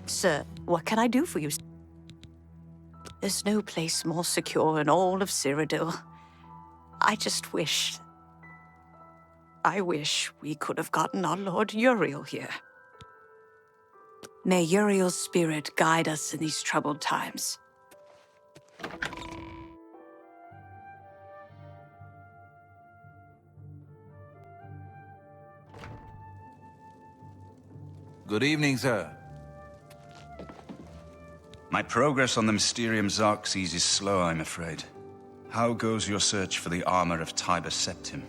Sir, what can I do for you? There's no place more secure in all of Cyrodiil. I wish we could have gotten our Lord Uriel here. May Uriel's spirit guide us in these troubled times. Good evening, sir. My progress on the Mysterium Xerxes is slow, I'm afraid. How goes your search for the armor of Tiber Septim?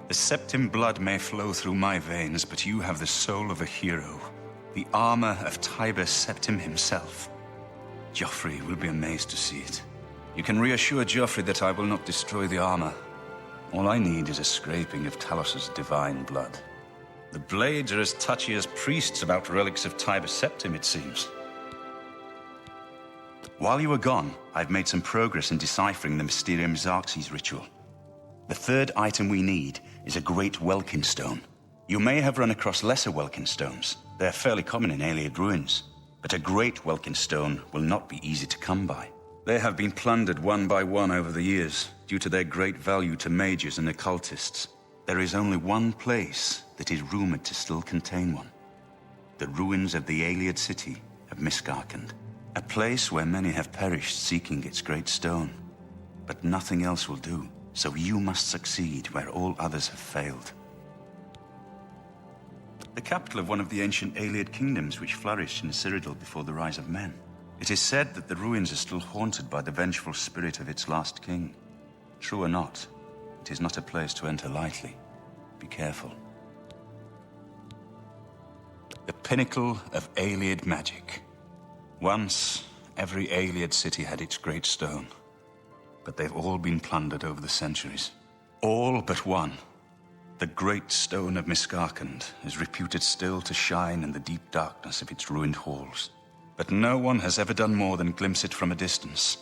The Septim blood may flow through my veins, but you have the soul of a hero. The armor of Tiber Septim himself. Geoffrey will be amazed to see it. You can reassure Geoffrey that I will not destroy the armor. All I need is a scraping of Talos's divine blood. The blades are as touchy as priests about relics of Tiber Septim, it seems. While you were gone, I've made some progress in deciphering the Mysterium Xerxes ritual. The third item we need is a great Welkin stone. You may have run across lesser Welkin stones. They're fairly common in Ayleid ruins. But a great Welkin stone will not be easy to come by. They have been plundered one by one over the years, due to their great value to mages and occultists. There is only one place that is rumored to still contain one. The ruins of the Ayleid city of Miskarkand. A place where many have perished seeking its great stone. But nothing else will do, so you must succeed where all others have failed. The capital of one of the ancient Ayleid kingdoms which flourished in Cyrodiil before the rise of men. It is said that the ruins are still haunted by the vengeful spirit of its last king. True or not, it is not a place to enter lightly. Be careful. The pinnacle of Ayleid magic. Once, every Ayleid city had its great stone. But they've all been plundered over the centuries. All but one. The great stone of Miskarkand is reputed still to shine in the deep darkness of its ruined halls. But no one has ever done more than glimpse it from a distance.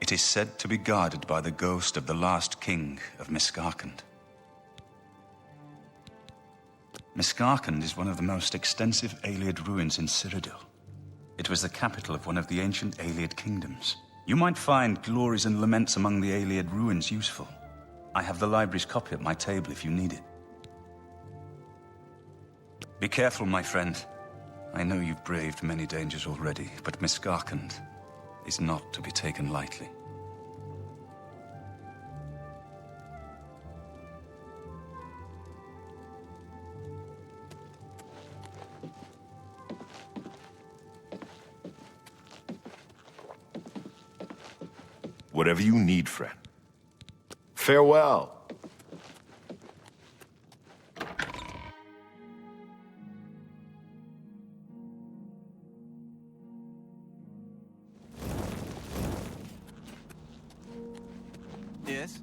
It is said to be guarded by the ghost of the last king of Miskarkand. Miskarkand is one of the most extensive Ayleid ruins in Cyrodiil. It was the capital of one of the ancient Ayleid kingdoms. You might find glories and laments among the Ayleid ruins useful. I have the library's copy at my table if you need it. Be careful, my friend. I know you've braved many dangers already, but Miskarkand is not to be taken lightly. Whatever you need, friend. Farewell. Yes?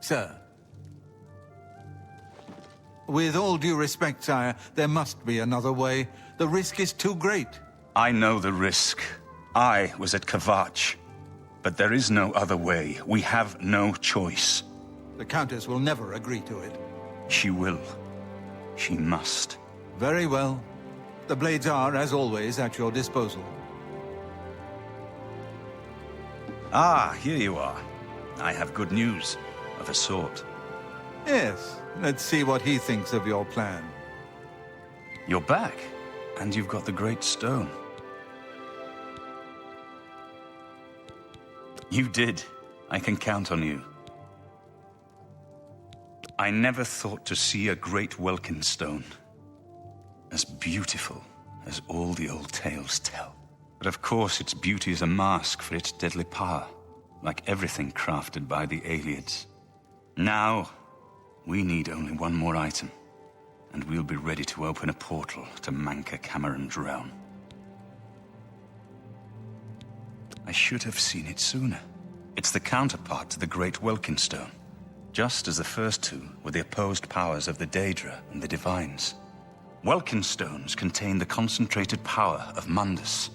Sir. With all due respect, sire, there must be another way. The risk is too great. I know the risk. I was at Kvatch. But there is no other way. We have no choice. The Countess will never agree to it. She will. She must. Very well. The blades are, as always, at your disposal. Ah, here you are. I have good news, of a sort. Yes, let's see what he thinks of your plan. You're back, and you've got the Great Stone. You did. I can count on you. I never thought to see a great Welkin stone. As beautiful as all the old tales tell. But of course its beauty is a mask for its deadly power, like everything crafted by the Aelids. Now, we need only one more item, and we'll be ready to open a portal to Manca Cameron's realm. I should have seen it sooner. It's the counterpart to the Great Welkin Stone, just as the first two were the opposed powers of the Daedra and the Divines. Welkin stones contain the concentrated power of Mundus.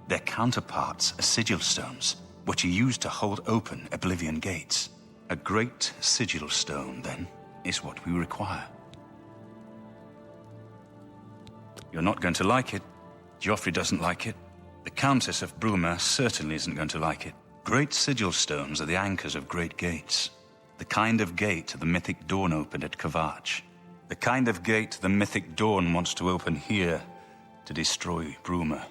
Their counterparts are sigil stones, which are used to hold open Oblivion gates. A great sigil stone, then, is what we require. You're not going to like it. Joffrey doesn't like it. The Countess of Bruma certainly isn't going to like it. Great sigil stones are the anchors of great gates. The kind of gate the mythic Dawn opened at Kvatch. The kind of gate the mythic Dawn wants to open here to destroy Bruma.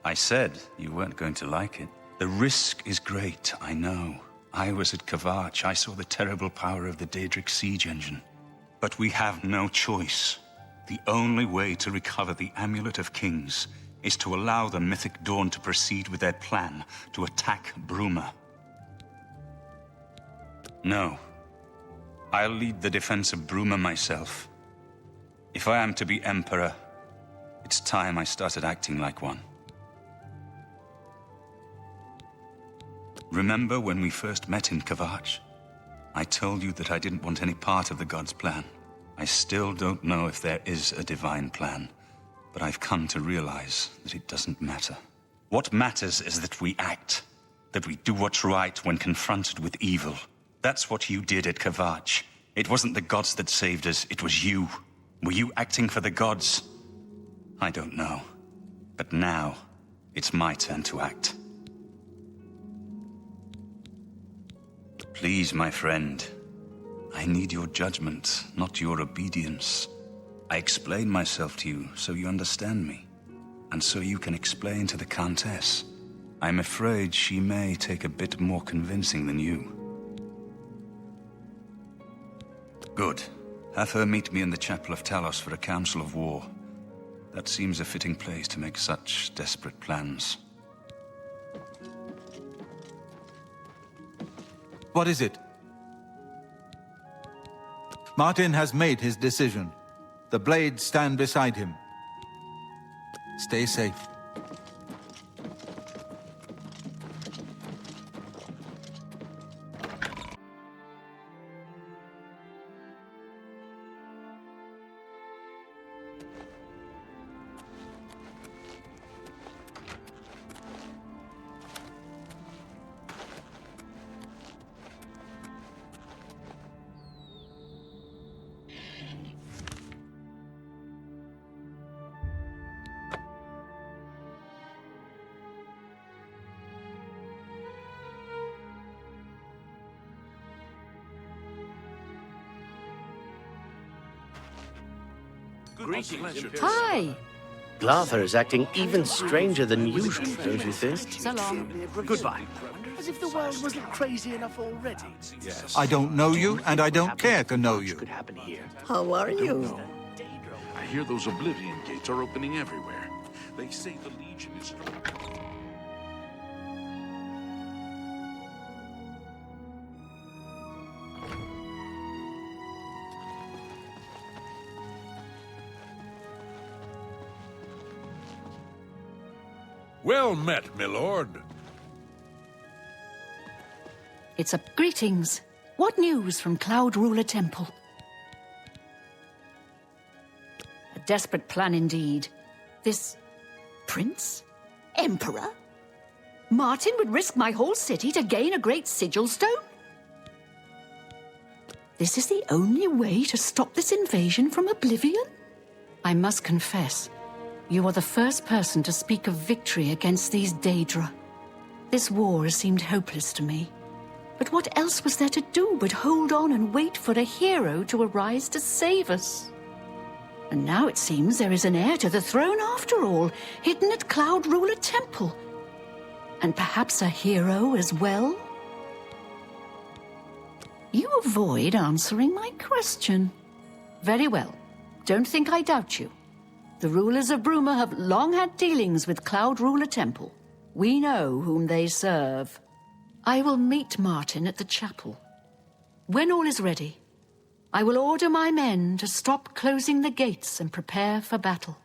I said you weren't going to like it. The risk is great, I know. I was at Kvatch. I saw the terrible power of the Daedric siege engine. But we have no choice. The only way to recover the Amulet of Kings is to allow the mythic Dawn to proceed with their plan to attack Bruma. No. I'll lead the defense of Bruma myself. If I am to be Emperor, it's time I started acting like one. Remember when we first met in Kvatch? I told you that I didn't want any part of the God's plan. I still don't know if there is a divine plan, but I've come to realize that it doesn't matter. What matters is that we act, that we do what's right when confronted with evil. That's what you did at Kvatch. It wasn't the gods that saved us, it was you. Were you acting for the gods? I don't know. But now, it's my turn to act. Please, my friend. I need your judgment, not your obedience. I explain myself to you so you understand me, and so you can explain to the Countess. I'm afraid she may take a bit more convincing than you. Good. Have her meet me in the Chapel of Talos for a council of war. That seems a fitting place to make such desperate plans. What is it? Martin has made his decision. The blades stand beside him. Stay safe. Hi. Glartha is acting even stranger than usual, don't you think? So long. Goodbye. As if the world wasn't crazy enough already. I don't know you, and I don't care to know you. Could happen here. How are you? I hear those Oblivion gates are opening everywhere. They say the Legion is strong. Well met, my lord. It's a greetings. What news from Cloud Ruler Temple? A desperate plan indeed. This prince? Emperor? Martin would risk my whole city to gain a great sigil stone? This is the only way to stop this invasion from Oblivion? I must confess, you are the first person to speak of victory against these Daedra. This war has seemed hopeless to me. But what else was there to do but hold on and wait for a hero to arise to save us? And now it seems there is an heir to the throne after all, hidden at Cloud Ruler Temple. And perhaps a hero as well? You avoid answering my question. Very well. Don't think I doubt you. The rulers of Bruma have long had dealings with Cloud Ruler Temple. We know whom they serve. I will meet Martin at the chapel. When all is ready, I will order my men to stop closing the gates and prepare for battle.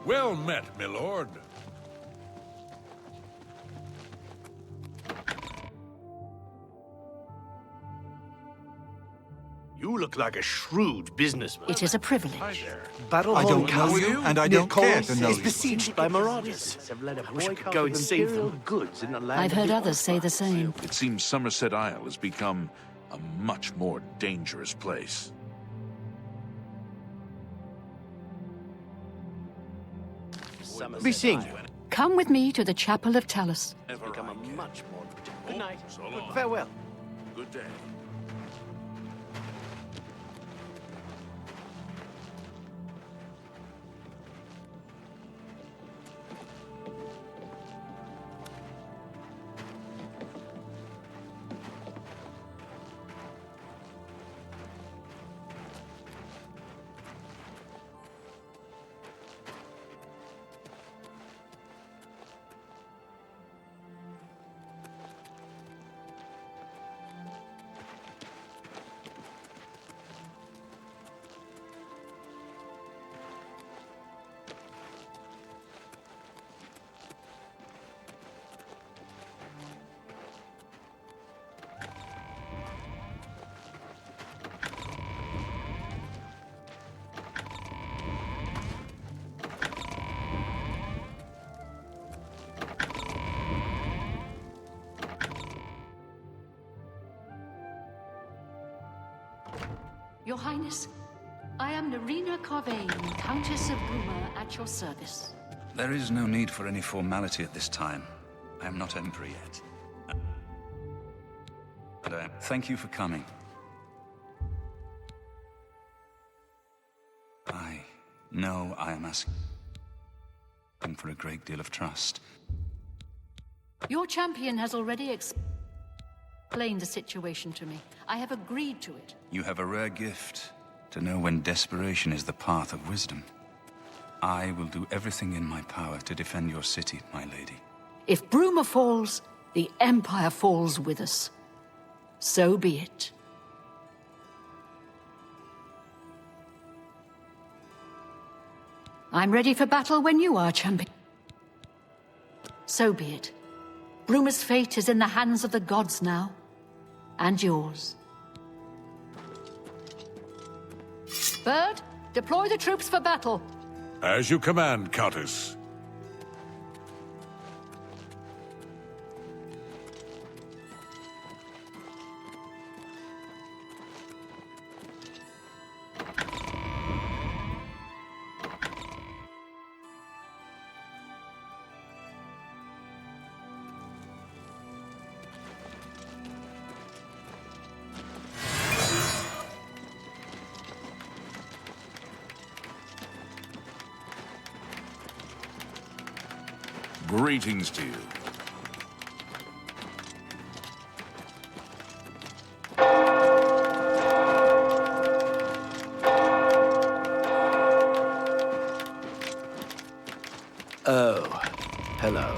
Well met, my lord. You look like a shrewd businessman. It is a privilege. Hi there. I don't know you, and I don't care to know is you. besieged by marauders. I wish I could go and save them. Goods in the land I've of heard the others say the same. It seems Somerset Isle has become a much more dangerous place. Be seeing you. Come with me to the Chapel of Talus. Become a much more. Good night. So long. Farewell. Good day. Your Highness, I am Nerina Carvain, Countess of Bruma, at your service. There is no need for any formality at this time. I am not Emperor yet. And thank you for coming. I know I am asking for a great deal of trust. Your champion has already explained the situation to me. I have agreed to it. You have a rare gift to know when desperation is the path of wisdom. I will do everything in my power to defend your city, my lady. If Bruma falls, the Empire falls with us. So be it. I'm ready for battle when you are, champion. So be it. Bruma's fate is in the hands of the gods now. And yours. Bird, deploy the troops for battle. As you command, Countess. Greetings to you. Oh, hello.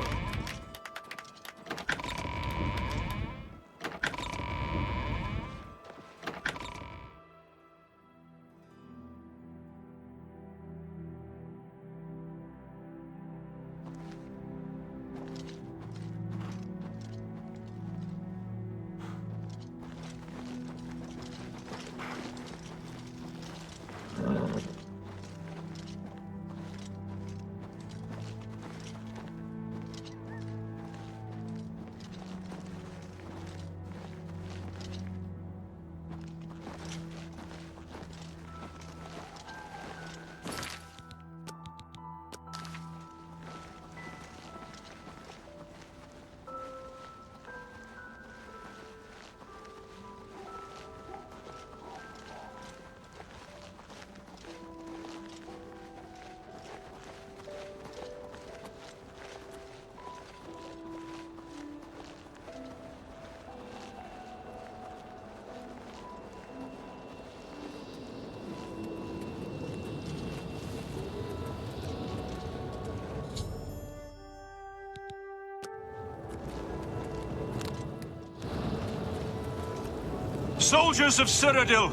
Soldiers of Cyrodiil,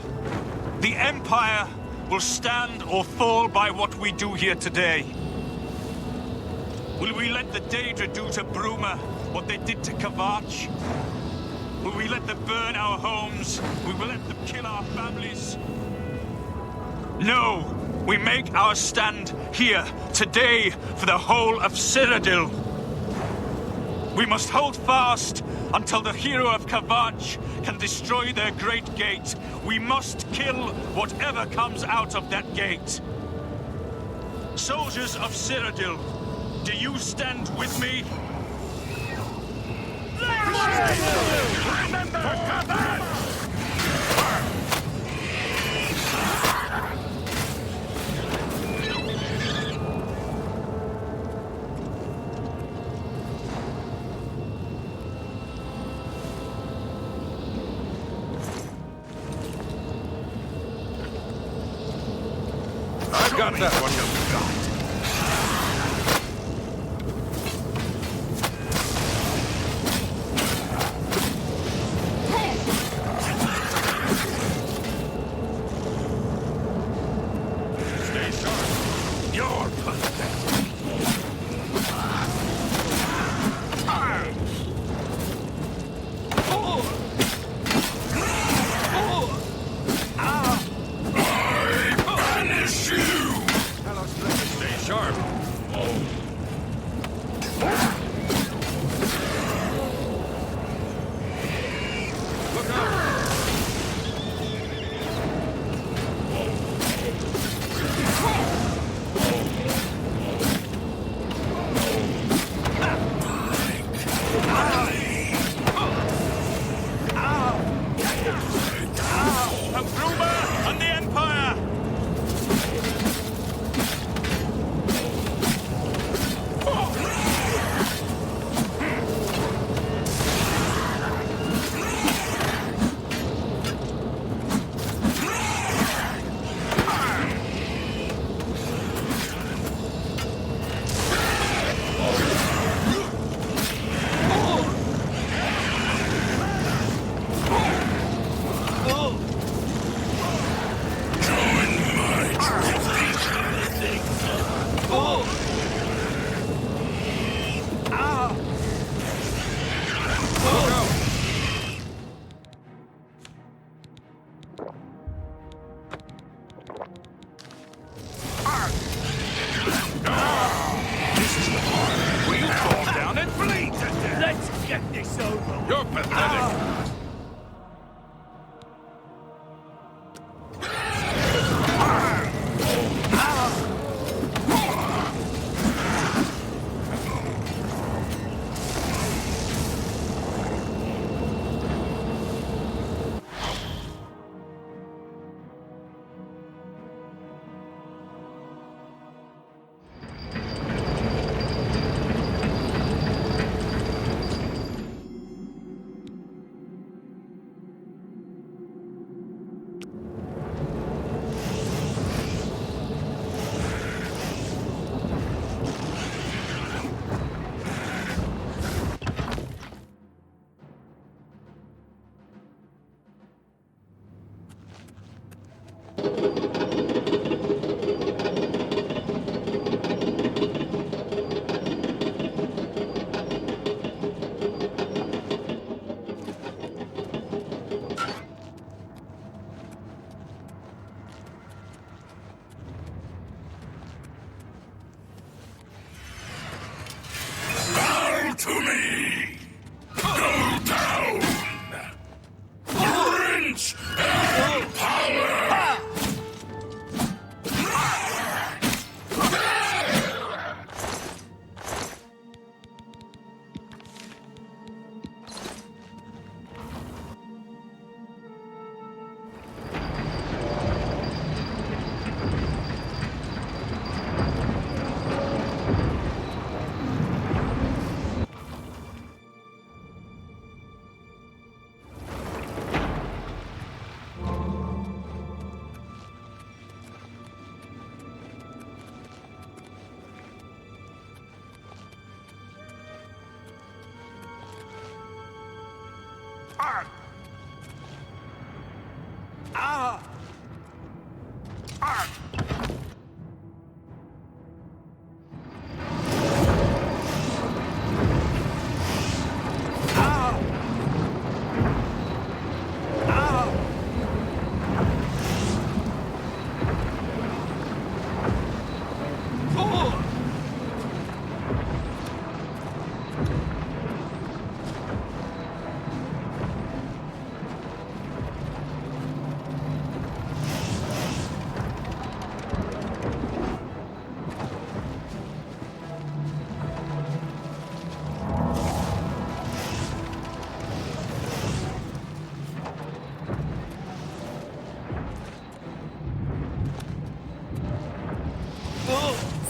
the Empire will stand or fall by what we do here today. Will we let the Daedra do to Bruma what they did to Kavach? Will we let them burn our homes? Will we let them kill our families? No! We make our stand here, today, for the whole of Cyrodiil. We must hold fast until the hero of Kavach can destroy their great gate. We must kill whatever comes out of that gate. Soldiers of Cyrodiil, do you stand with me? Remember Kavach! Got that one. Stay sharp. You're pathetic. Banish you!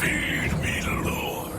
Feed me, Lord.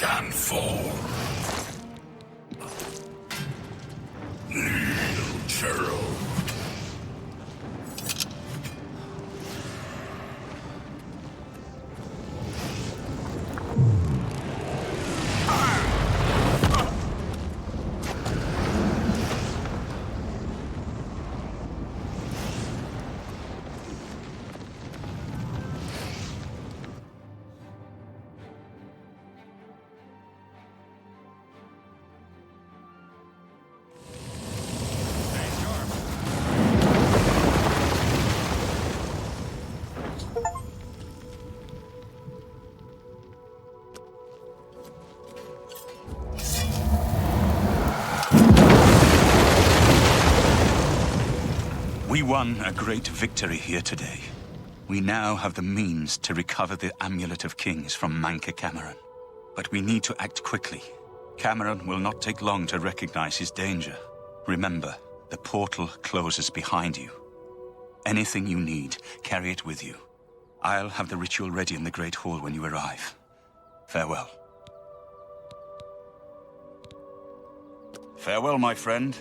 And fall. Little churro. We won a great victory here today. We now have the means to recover the Amulet of Kings from Manca Cameron. But we need to act quickly. Cameron will not take long to recognize his danger. Remember, the portal closes behind you. Anything you need, carry it with you. I'll have the ritual ready in the Great Hall when you arrive. Farewell. Farewell, my friend.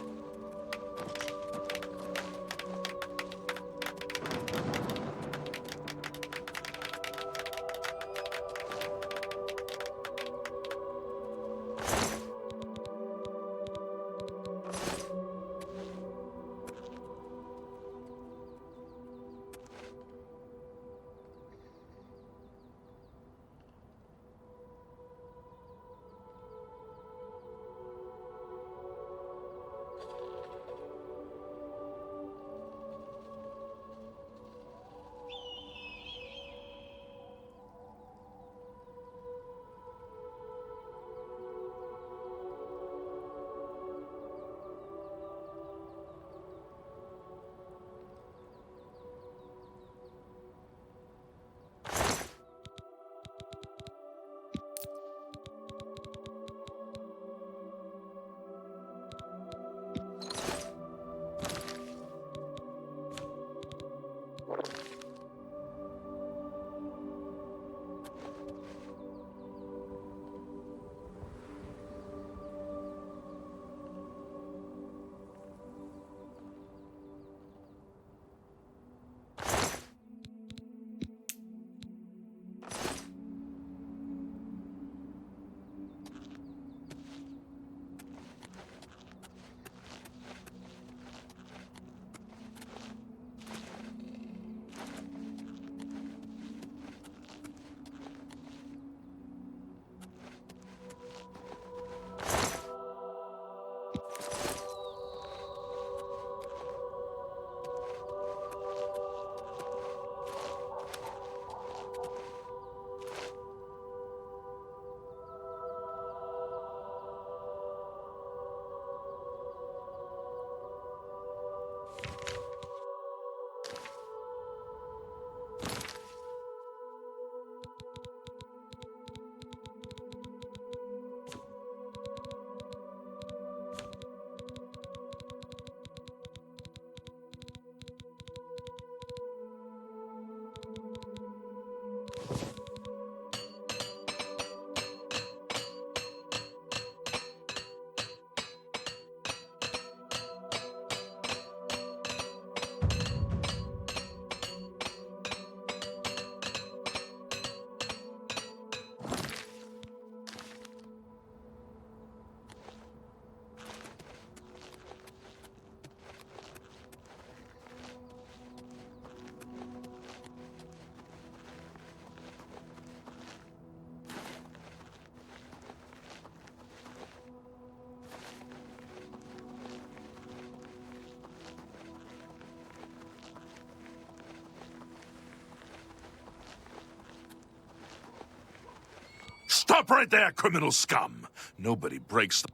Stop right there, criminal scum! Nobody breaks the...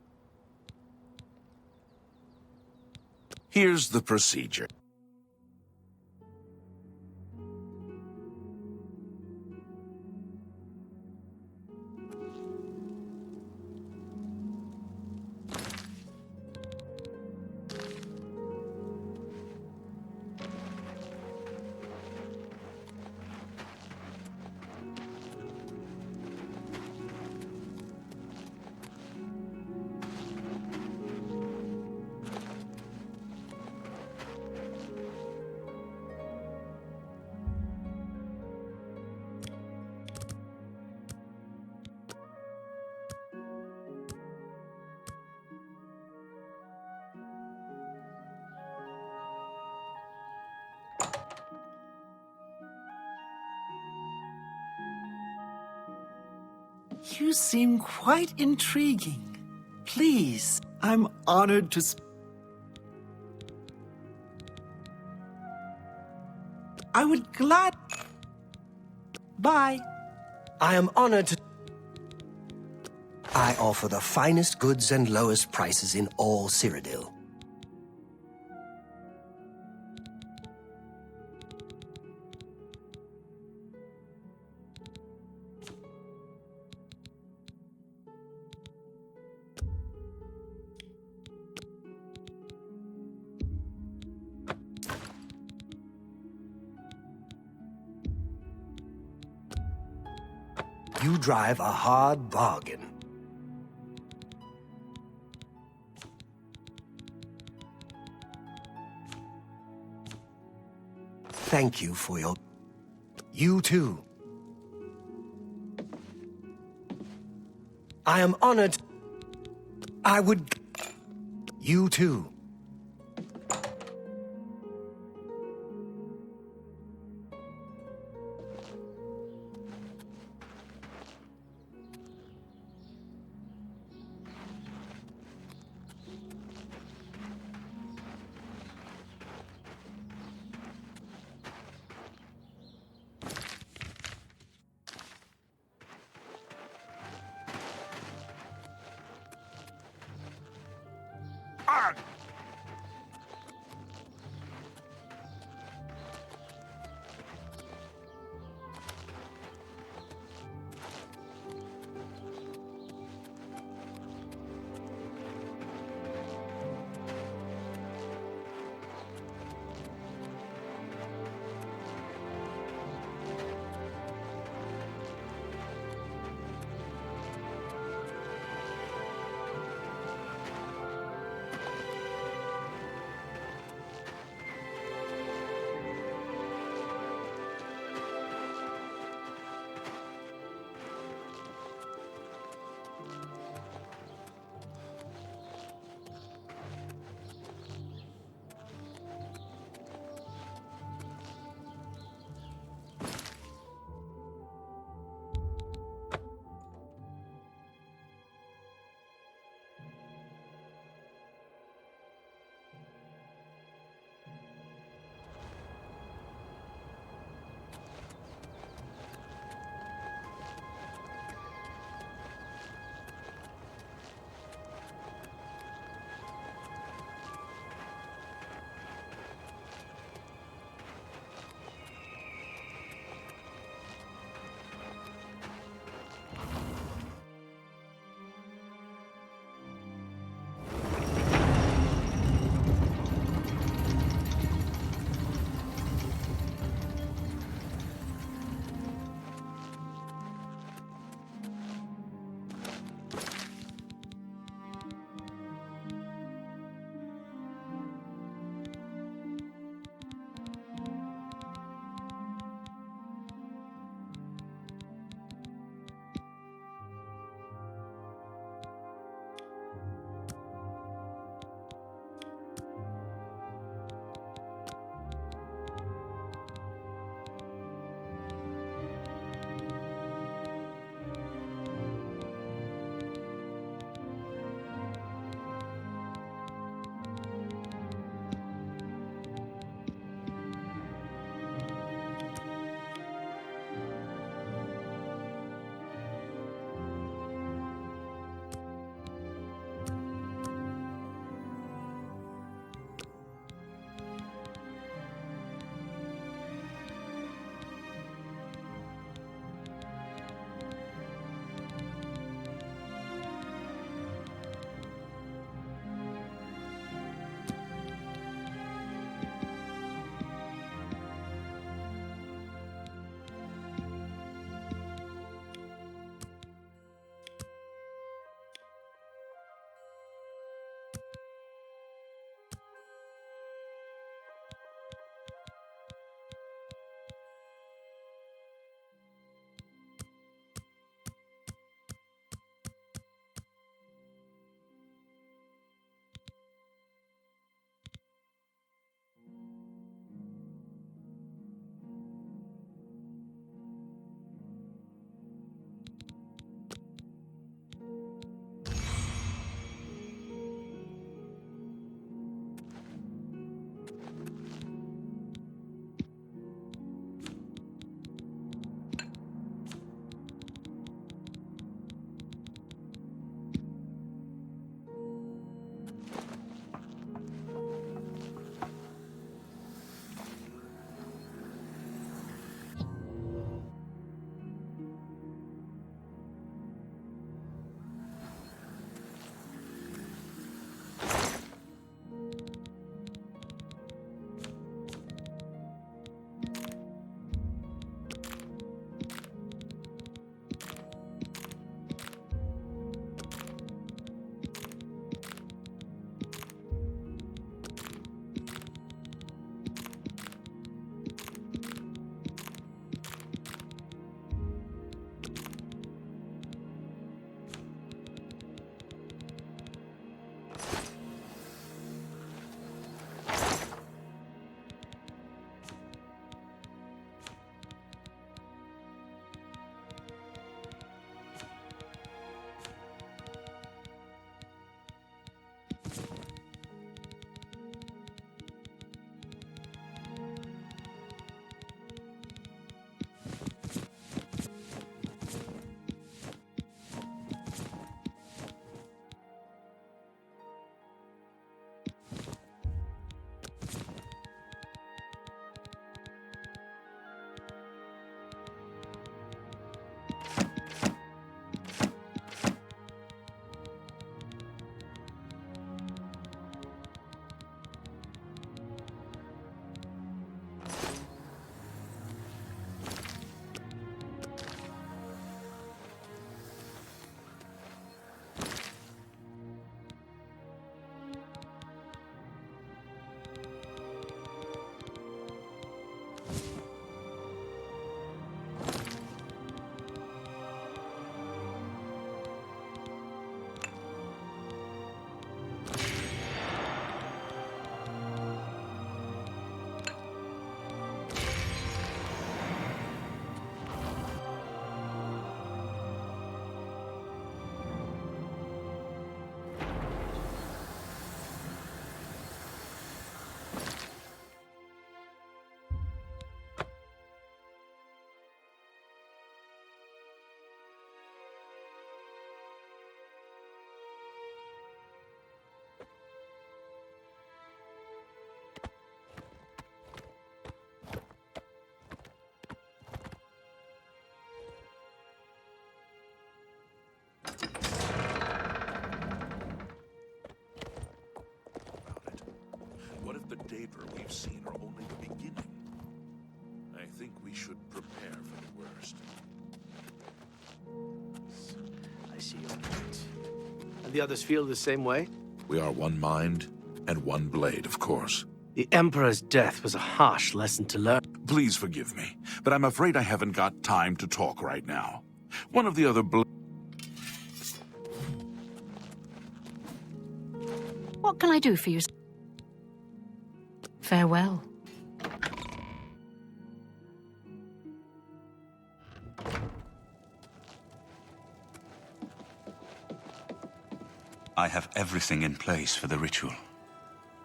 Here's the procedure. You seem quite intriguing. Please, I'm honored to I would glad... Bye. I am honored to... I offer the finest goods and lowest prices in all Cyrodiil. You drive a hard bargain. Thank you for your... You too. I am honored. I would... You too. Daedra we've seen are only the beginning. I think we should prepare for the worst. I see your point. And the others feel the same way? We are one mind and one blade, of course. The Emperor's death was a harsh lesson to learn. Please forgive me, but I'm afraid I haven't got time to talk right now. One of the other What can I do for you? Farewell. I have everything in place for the ritual.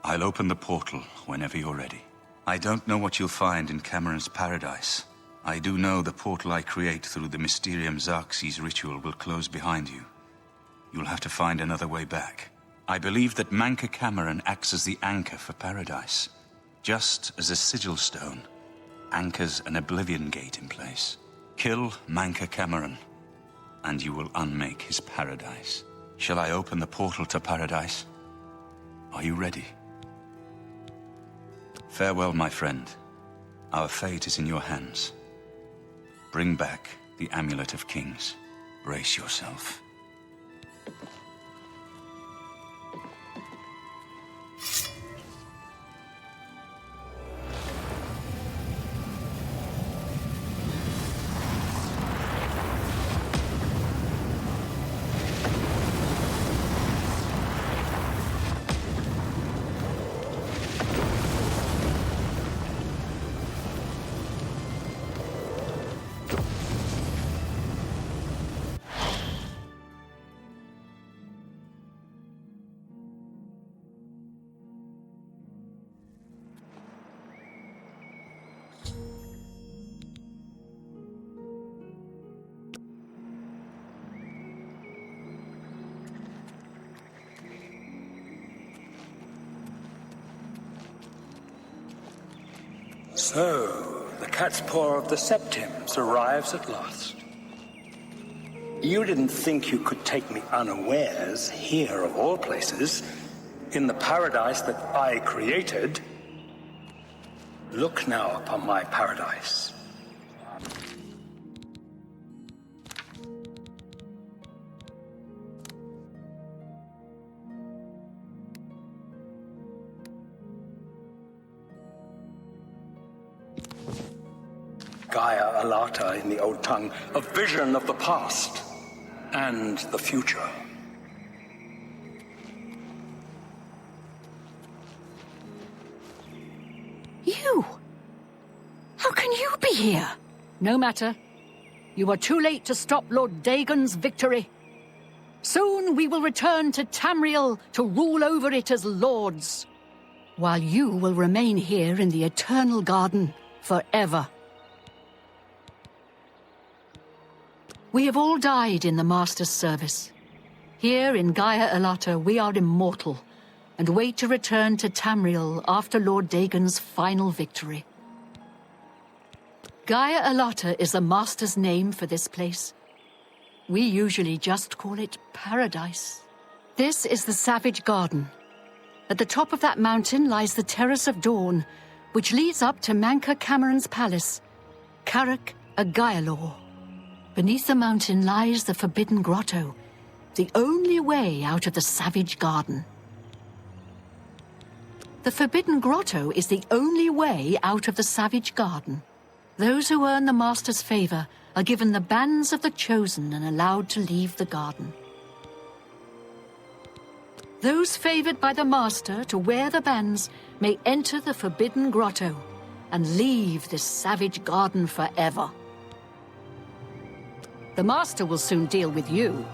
I'll open the portal whenever you're ready. I don't know what you'll find in Cameron's paradise. I do know the portal I create through the Mysterium Xerxes ritual will close behind you. You'll have to find another way back. I believe that Manca Cameron acts as the anchor for paradise, just as a sigil stone anchors an Oblivion gate in place. Kill Manca Cameron, and you will unmake his paradise. Shall I open the portal to paradise? Are you ready? Farewell, my friend. Our fate is in your hands. Bring back the Amulet of Kings. Brace yourself. So, the cat's paw of the Septims arrives at last. You didn't think you could take me unawares here, of all places, in the paradise that I created. Look now upon my paradise. Gaia Alata in the old tongue, a vision of the past and the future. You? How can you be here? No matter. You are too late to stop Lord Dagon's victory. Soon we will return to Tamriel to rule over it as lords, while you will remain here in the Eternal Garden forever. We have all died in the Master's service. Here in Gaia Alata, we are immortal and wait to return to Tamriel after Lord Dagon's final victory. Gaia Alata is the Master's name for this place. We usually just call it Paradise. This is the Savage Garden. At the top of that mountain lies the Terrace of Dawn, which leads up to Manca Cameron's palace, Karak Agaialor. Beneath the mountain lies the Forbidden Grotto, the only way out of the Savage Garden. The Forbidden Grotto is the only way out of the Savage Garden. Those who earn the Master's favor are given the bands of the Chosen and allowed to leave the garden. Those favored by the Master to wear the bands may enter the Forbidden Grotto and leave this Savage Garden forever. The Master will soon deal with you.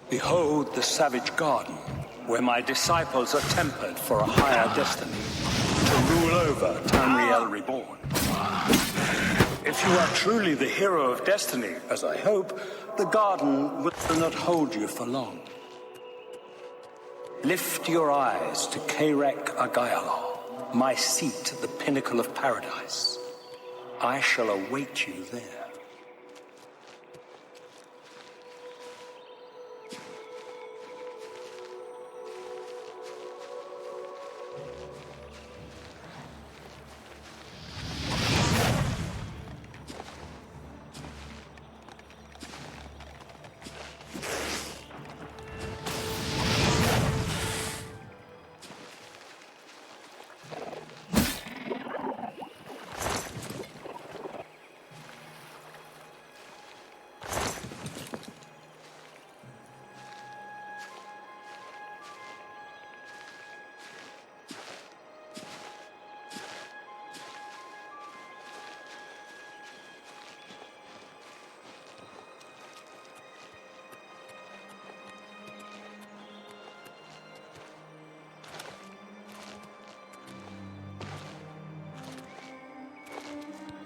Behold the savage garden, where my disciples are tempered for a higher destiny, to rule over Tamriel Reborn. If you are truly the hero of destiny, as I hope, the garden will not hold you for long. Lift your eyes to Karek Agayala, my seat at the pinnacle of paradise. I shall await you there.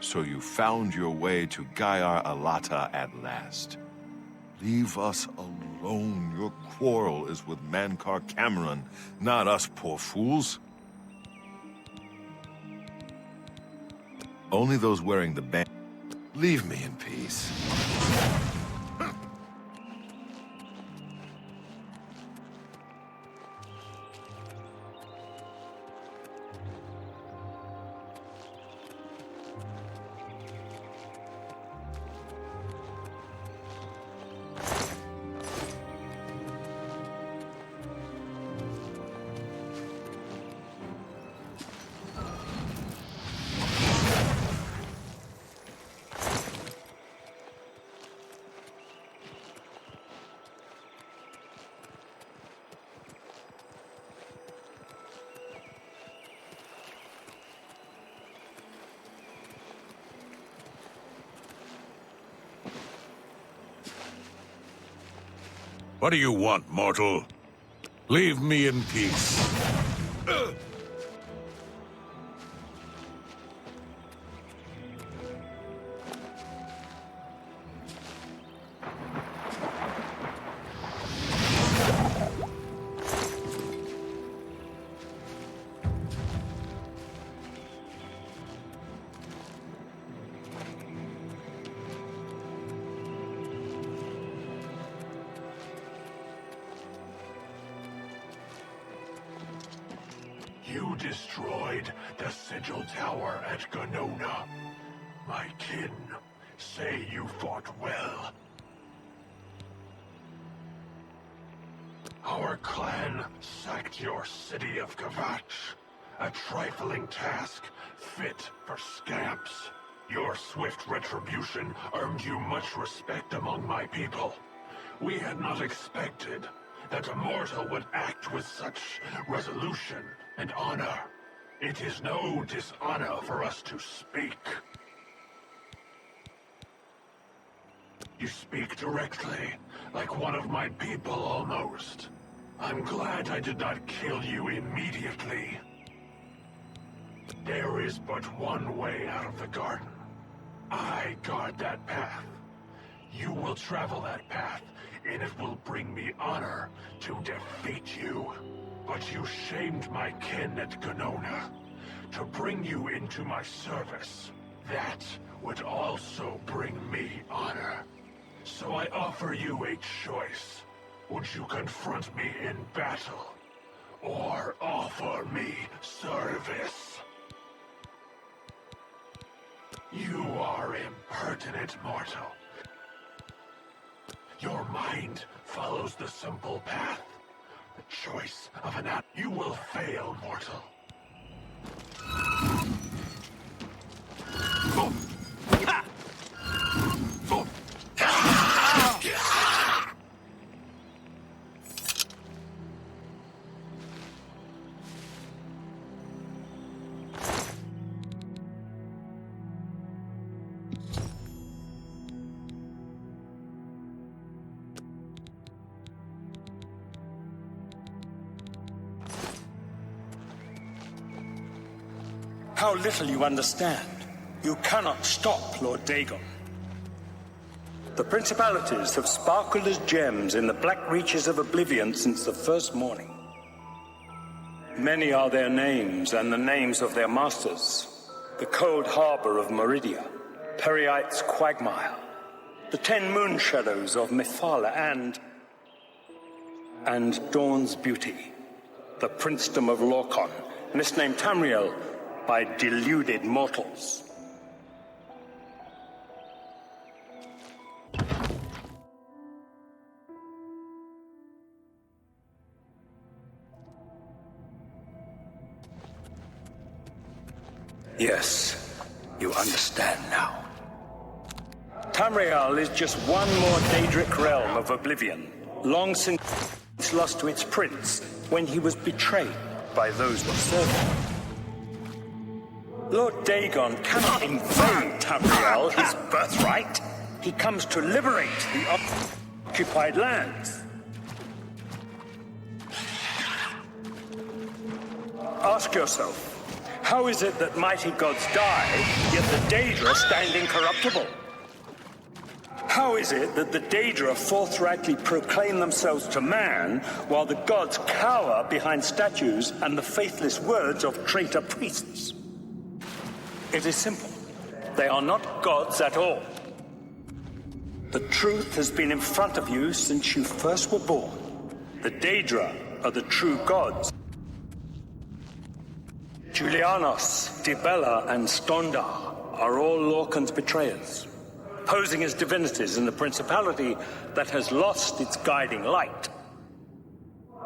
So you found your way to Gaiar Alata at last. Leave us alone. Your quarrel is with Mankar Cameron, not us poor fools. Only those wearing the band. Leave me in peace. What do you want, mortal? Leave me in peace. You destroyed the Sigil Tower at Ganona. My kin say you fought well. Our clan sacked your city of Kavach, a trifling task fit for scamps. Your swift retribution earned you much respect among my people. We had not expected that a mortal would act with such resolution and honor. It is no dishonor for us to speak. You speak directly, like one of my people almost. I'm glad I did not kill you immediately. There is but one way out of the garden. I guard that path. You will travel that path, and it will bring me honor to defeat you. But you shamed my kin at Ganona. To bring you into my service, that would also bring me honor. So I offer you a choice. Would you confront me in battle, or offer me service? You are impertinent, mortal. Your mind follows the simple path. The choice of an out. You will fail, mortal. How little you understand. You cannot stop Lord Dagon. The principalities have sparkled as gems in the black reaches of Oblivion since the first morning. Many are their names and the names of their masters. The cold harbor of Meridia, Periite's quagmire, the 10 moon shadows of Mephala, and Dawn's beauty, the princedom of Lorkon, misnamed Tamriel by deluded mortals. Yes, you understand now. Tamriel is just one more Daedric realm of Oblivion, long since lost to its prince when he was betrayed by those that served him. Lord Dagon cannot invade Tamriel, his birthright. He comes to liberate the occupied lands. Ask yourself, how is it that mighty gods die, yet the Daedra stand incorruptible? How is it that the Daedra forthrightly proclaim themselves to man, while the gods cower behind statues and the faithless words of traitor priests? It is simple. They are not gods at all. The truth has been in front of you since you first were born. The Daedra are the true gods. Julianos, Dibella, and Stondar are all Lorcan's betrayers, posing as divinities in the principality that has lost its guiding light.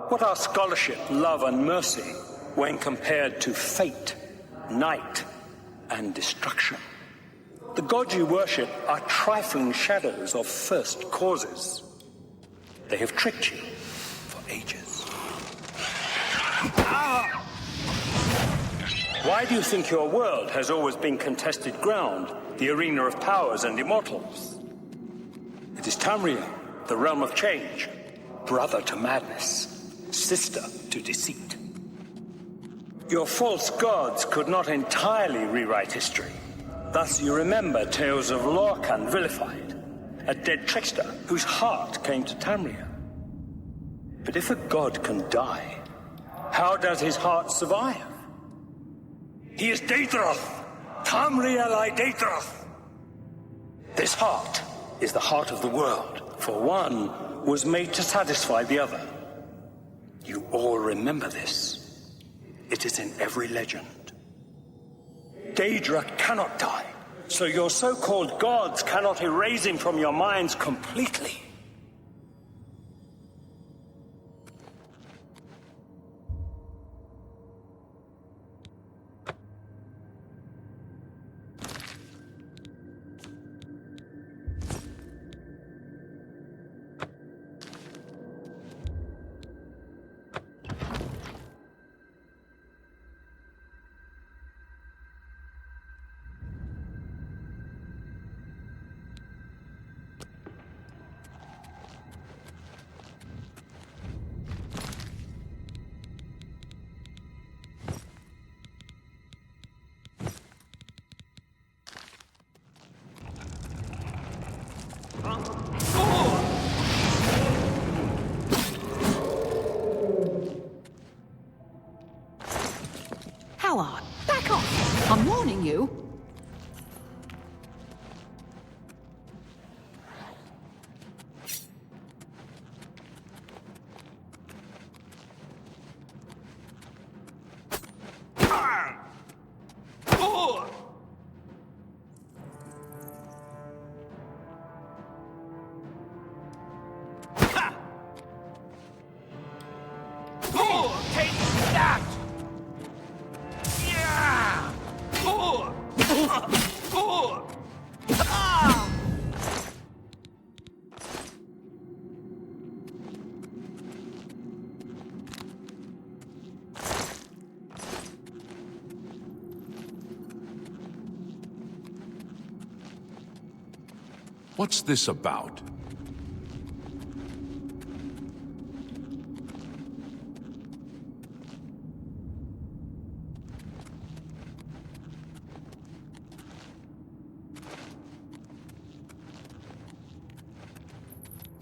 What are scholarship, love, and mercy when compared to fate, night, and destruction? The gods you worship are trifling shadows of first causes. They have tricked you for ages. Why do you think your world has always been contested ground, the arena of powers and immortals? It is Tamriel, the realm of change, brother to madness, sister to deceit. Your false gods could not entirely rewrite history. Thus you remember tales of Lorcan vilified, a dead trickster whose heart came to Tamriel. But if a god can die, how does his heart survive? He is Daedroth, Tamriel I Daedroth. This heart is the heart of the world, for one was made to satisfy the other. You all remember this. It is in every legend. Daedra cannot die, so your so-called gods cannot erase him from your minds completely. Howard, back off! I'm warning you. What's this about?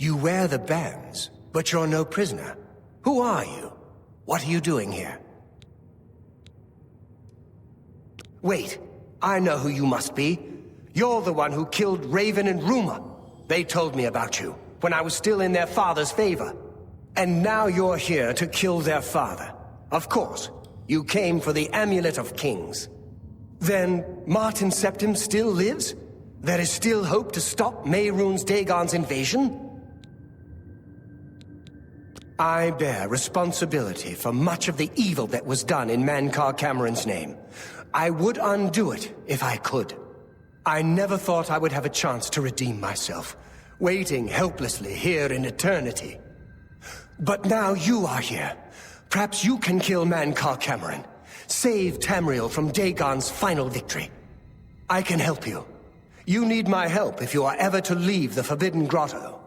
You wear the bands, but you're no prisoner. Who are you? What are you doing here? Wait, I know who you must be. You're the one who killed Raven and Rumor. They told me about you, when I was still in their father's favor. And now you're here to kill their father. Of course, you came for the Amulet of Kings. Then, Martin Septim still lives? There is still hope to stop Mehrunes Dagon's invasion? I bear responsibility for much of the evil that was done in Mankar Cameron's name. I would undo it if I could. I never thought I would have a chance to redeem myself, waiting helplessly here in eternity. But now you are here. Perhaps you can kill Mankar Cameron, save Tamriel from Dagon's final victory. I can help you. You need my help if you are ever to leave the Forbidden Grotto.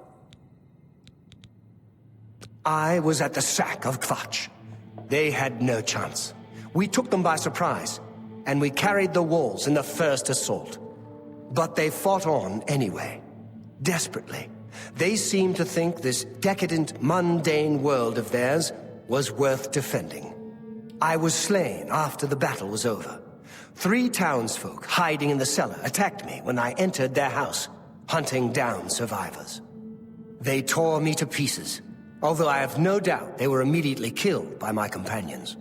I was at the sack of Kvatch. They had no chance. We took them by surprise, and we carried the walls in the first assault. But they fought on anyway, desperately. They seemed to think this decadent, mundane world of theirs was worth defending. I was slain after the battle was over. 3 townsfolk hiding in the cellar attacked me when I entered their house, hunting down survivors. They tore me to pieces, although I have no doubt they were immediately killed by my companions.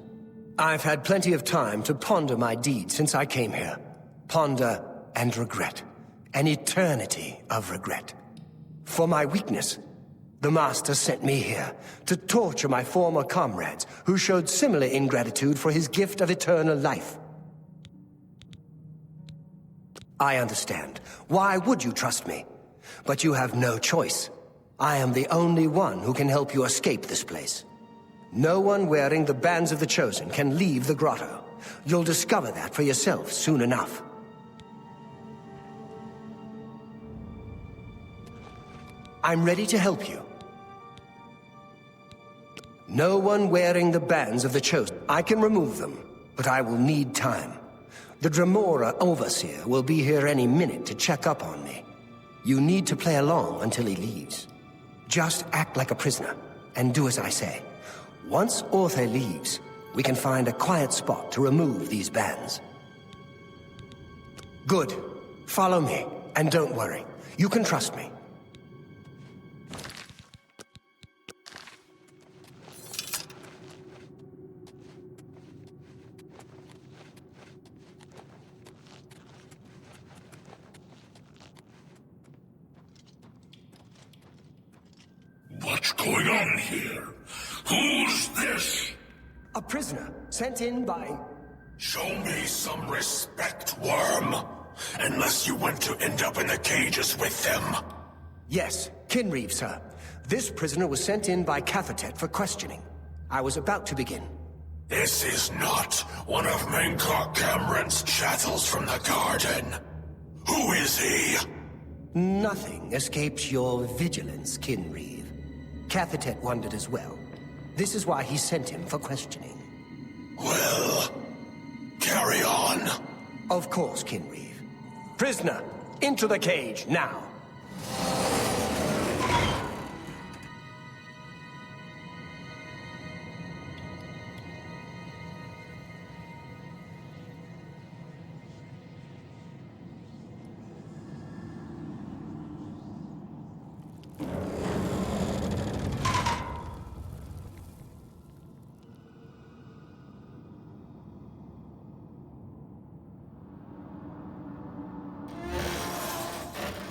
I've had plenty of time to ponder my deed since I came here. Ponder and regret. An eternity of regret. For my weakness, the Master sent me here to torture my former comrades who showed similar ingratitude for his gift of eternal life. I understand. Why would you trust me? But you have no choice. I am the only one who can help you escape this place. No one wearing the bands of the Chosen can leave the grotto. You'll discover that for yourself soon enough. I'm ready to help you. No one wearing the bands of the Chosen. I can remove them, but I will need time. The Dremora Overseer will be here any minute to check up on me. You need to play along until he leaves. Just act like a prisoner, and do as I say. Once Orthe leaves, we can find a quiet spot to remove these bands. Good. Follow me, and don't worry. You can trust me. What's going on here? Who's this? A prisoner, sent in by... Show me some respect, worm. Unless you want to end up in the cages with them. Yes, Kinreeve, sir. This prisoner was sent in by Cathatet for questioning. I was about to begin. This is not one of Mankar Cameron's chattels from the garden. Who is he? Nothing escapes your vigilance, Kinreeve. Cathatet wondered as well. This is why he sent him for questioning. Well, carry on. Of course, Kinreeve. Prisoner, into the cage, now.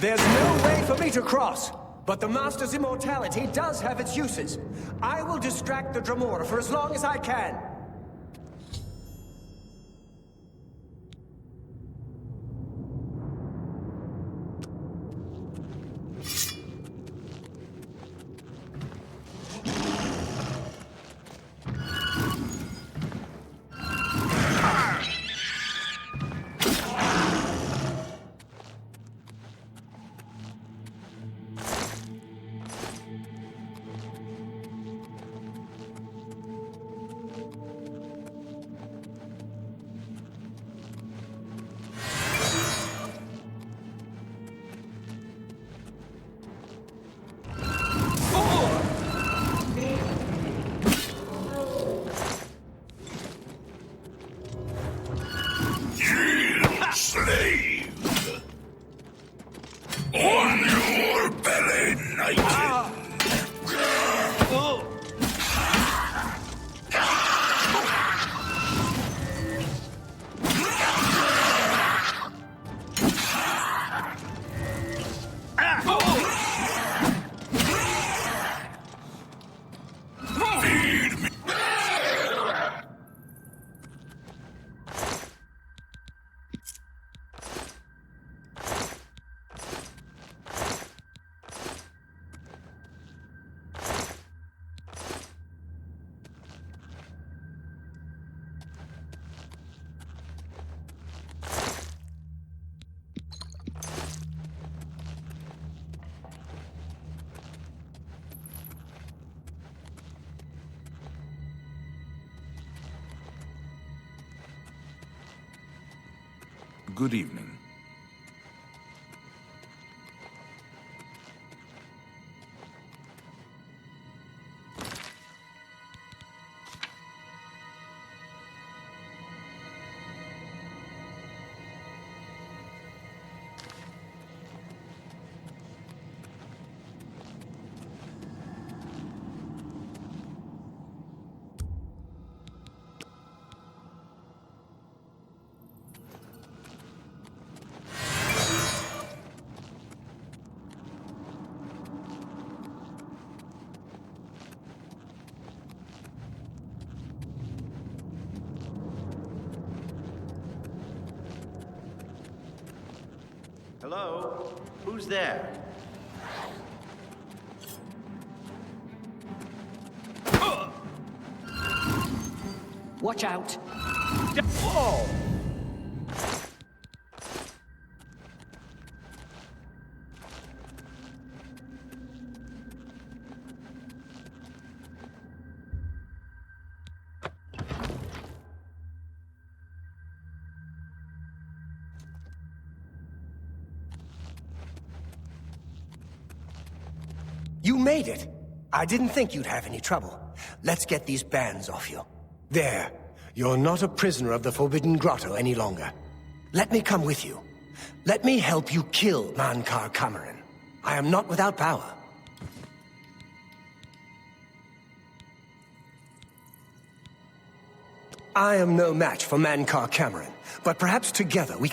There's no way for me to cross, but the Master's immortality does have its uses. I will distract the Dremora for as long as I can. Good evening. Hello? Who's there? Watch out. Whoa! You made it! I didn't think you'd have any trouble. Let's get these bands off you. There. You're not a prisoner of the Forbidden Grotto any longer. Let me come with you. Let me help you kill Mankar Cameron. I am not without power. I am no match for Mankar Cameron, but perhaps together we...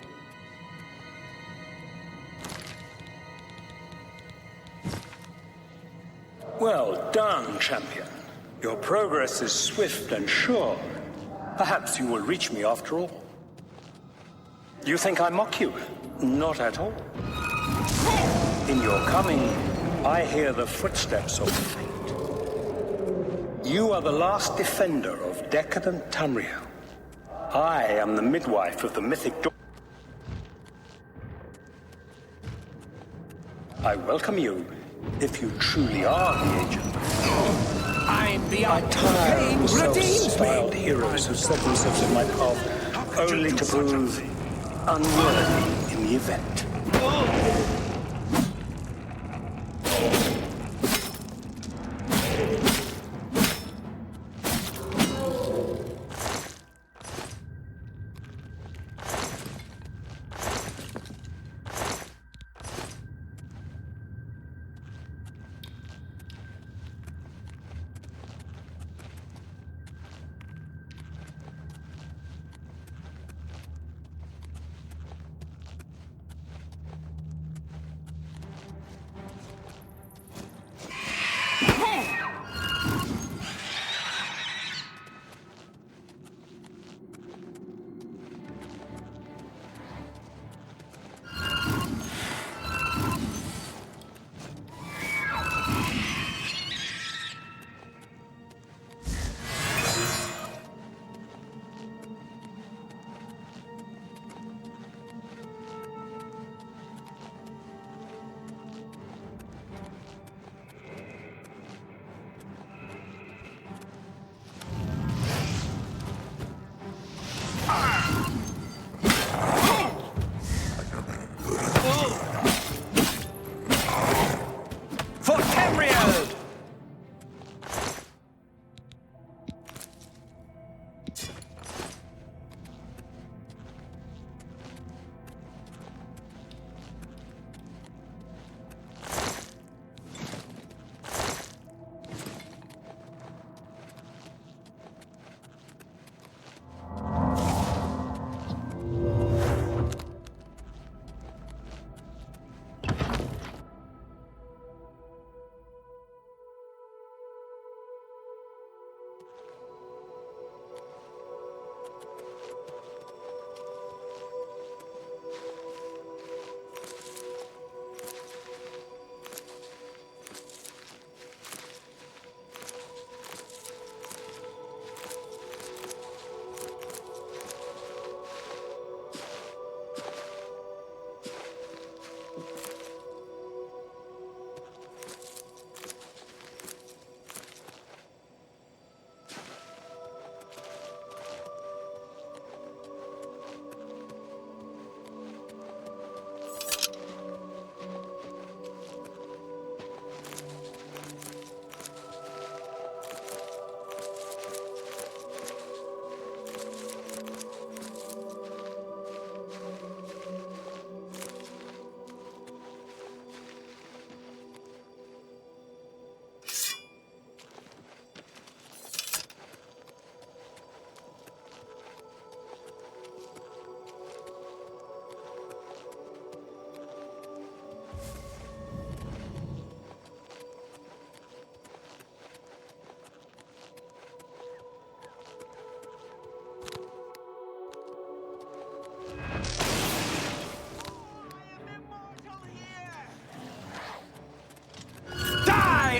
Well done, champion. Your progress is swift and sure. Perhaps you will reach me after all. You think I mock you? Not at all. In your coming, I hear the footsteps of fate. You are the last defender of decadent Tamriel. I am the midwife of the mythic I welcome you, if you truly are the agent. I'm the I tire of self-styled heroes who set themselves in my path only to prove unworthy in the event.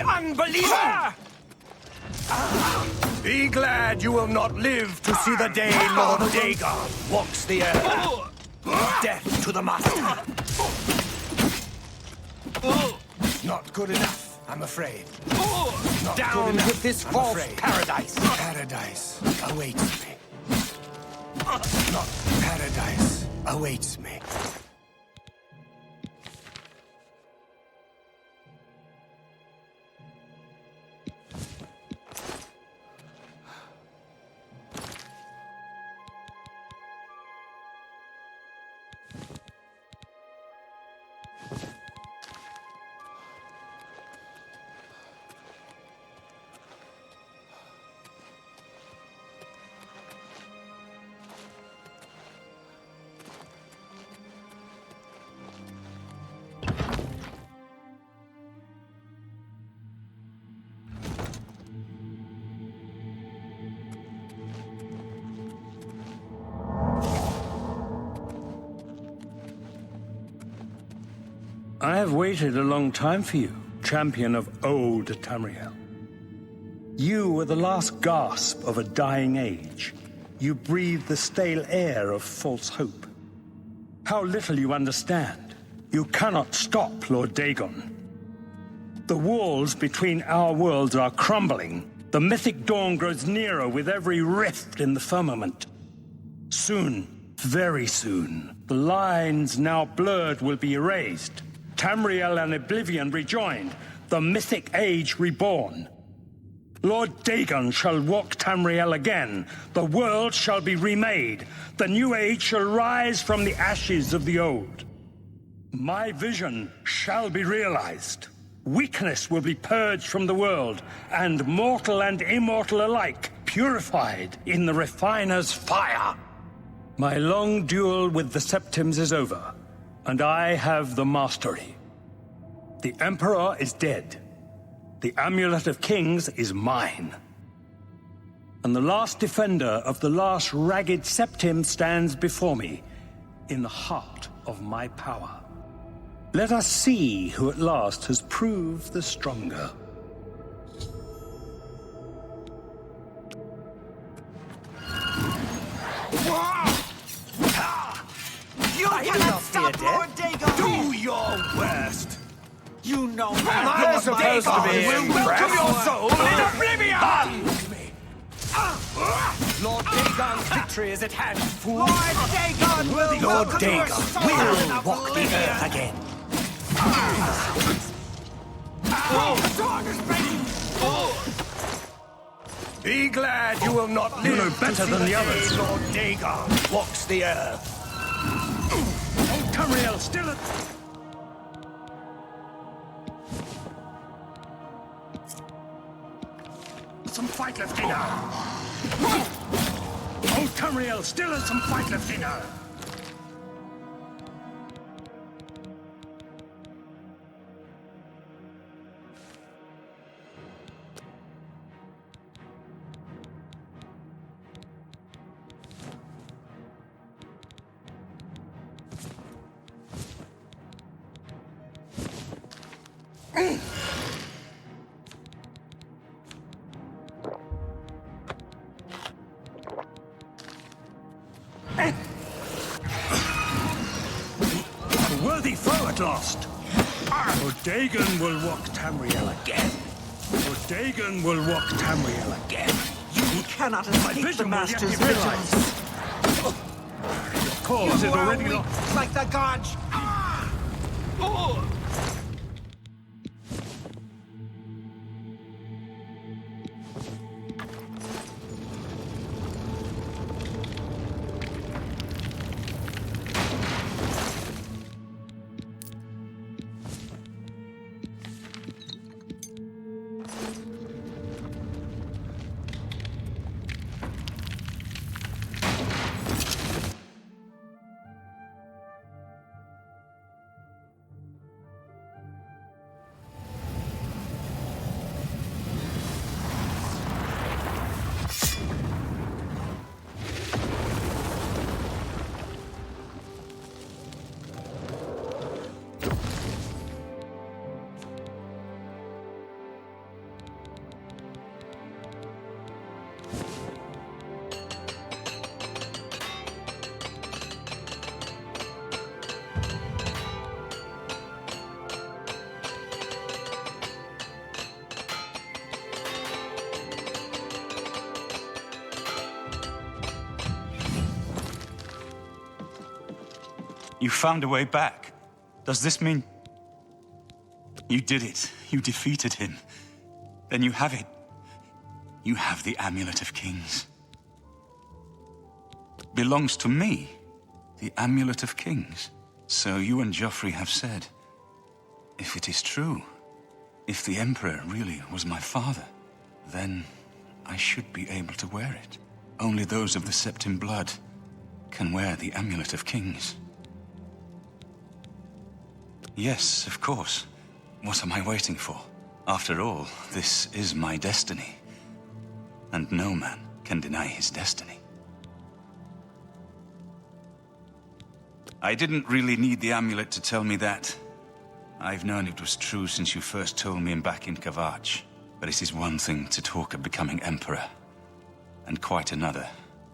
unbeliever! Be glad you will not live to see the day Lord Dagon walks the earth. Death to the master. Not good enough, I'm afraid. Not Down good enough, with this I'm false afraid. paradise. Paradise awaits me. Not paradise awaits me. I have waited a long time for you, champion of old Tamriel. You were the last gasp of a dying age. You breathed the stale air of false hope. How little you understand. You cannot stop Lord Dagon. The walls between our worlds are crumbling. The mythic dawn grows nearer with every rift in the firmament. Soon, very soon, the lines now blurred will be erased. Tamriel and Oblivion rejoined, the mythic age reborn. Lord Dagon shall walk Tamriel again. The world shall be remade. The new age shall rise from the ashes of the old. My vision shall be realized. Weakness will be purged from the world, and mortal and immortal alike purified in the refiner's fire. My long duel with the Septims is over, and I have the mastery. The Emperor is dead. The Amulet of Kings is mine. And the last defender of the last ragged Septim stands before me, in the heart of my power. Let us see who at last has proved the stronger. You cannot stop Lord Dagon! Do your worst! You know I'm supposed to be welcome your soul in oblivion! Lord Dagon's victory is at hand, fool. Lord Dagon will Lord welcome Dagon your soul will in walk the oblivion. earth again. The dawn is breaking! Be glad you will not live You know better to see than the day others. Lord Dagon walks the earth. Oh, Tamriel, still at... Some fight left in her. Oh, Tamriel, still has some fight left in her. A worthy foe at last. Lord Dagon will walk Tamriel again. Lord Dagon will walk Tamriel again. You cannot escape the vision will yet Master's be vigilance. Of course, it You are already weak lost. like the gods. You found a way back. Does this mean... You did it. You defeated him. Then you have it. You have the Amulet of Kings. Belongs to me. The Amulet of Kings. So you and Joffrey have said, if it is true, if the Emperor really was my father, then I should be able to wear it. Only those of the Septim blood can wear the Amulet of Kings. Yes, of course. What am I waiting for? After all, this is my destiny. And no man can deny his destiny. I didn't really need the amulet to tell me that. I've known it was true since you first told me back in Kavach. But it is one thing to talk of becoming Emperor, and quite another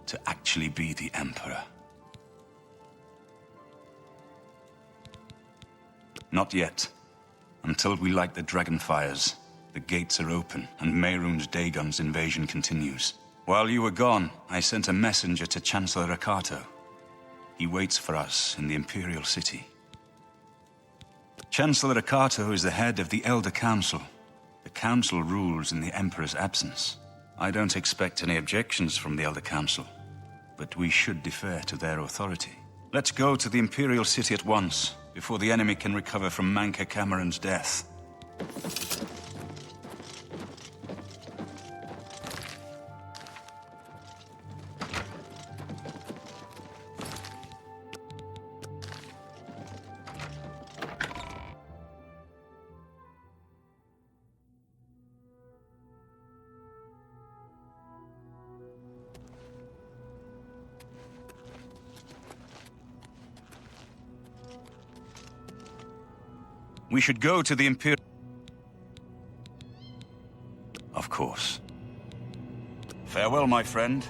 to actually be the Emperor. Not yet. Until we light the Dragonfires, the gates are open, and Mehrunes Dagon's invasion continues. While you were gone, I sent a messenger to Chancellor Akato. He waits for us in the Imperial City. Chancellor Akato is the head of the Elder Council. The Council rules in the Emperor's absence. I don't expect any objections from the Elder Council, but we should defer to their authority. Let's go to the Imperial City at once, before the enemy can recover from Manka Cameron's death. We should go to the Imperial... Of course. Farewell, my friend.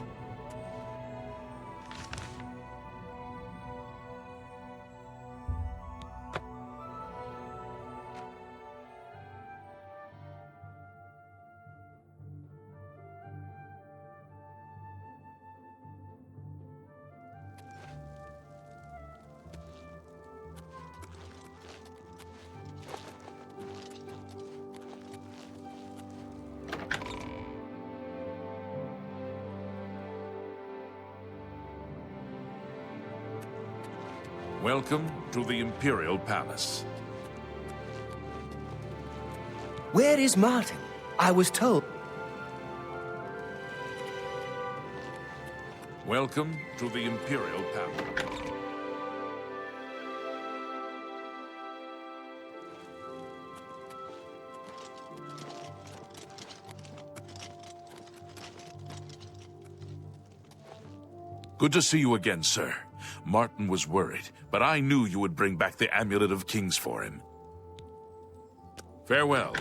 Welcome to the Imperial Palace. Where is Martin? I was told... Welcome to the Imperial Palace. Good to see you again, sir. Martin was worried, but I knew you would bring back the Amulet of Kings for him. Farewell.